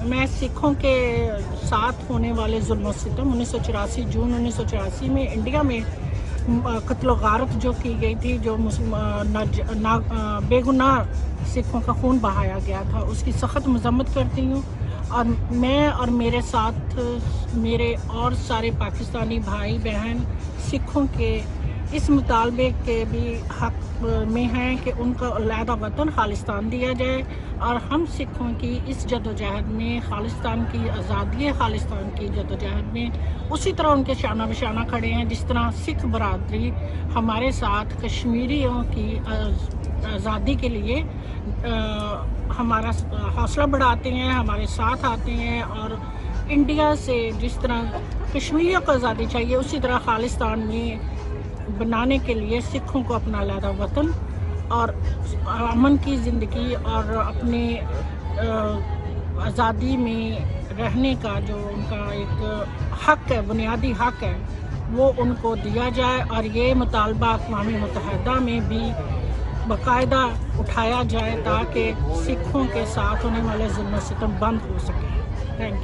मैं सिखों के साथ होने वाले जुल्म सितम 1984 जून 1984 में इंडिया में कत्ल गारत जो की गई थी, जो बेगुनाह सिखों का खून बहाया गया था, उसकी सख्त मजम्मत करती हूँ। और मैं और मेरे साथ मेरे और सारे पाकिस्तानी भाई बहन सिखों के इस मुतालबे के भी हक में हैं कि उनको अलहदा वतन खालिस्तान दिया जाए, और हम सिखों की इस जदोजहद में, खालिस्तान की आज़ादी खालिस्तान की जदोजहद में उसी तरह उनके शाना बशाना खड़े हैं जिस तरह सिख बरादरी हमारे साथ कश्मीरियों की आज़ादी के लिए हमारा हौसला बढ़ाते हैं, हमारे साथ आते हैं। और इंडिया से जिस तरह कश्मीरियों को आज़ादी चाहिए, उसी तरह खालिस्तान में बनाने के लिए सिखों को अपना अलहदा वतन और अमन की ज़िंदगी और अपने आज़ादी में रहने का जो उनका एक हक़ है, बुनियादी हक़ है, वो उनको दिया जाए। और ये मुतालबा अक़वाम मुत्तहिदा में भी बाकायदा उठाया जाए ताकि सिखों के साथ होने वाले जुल्म सितम बंद हो सके। Thank you.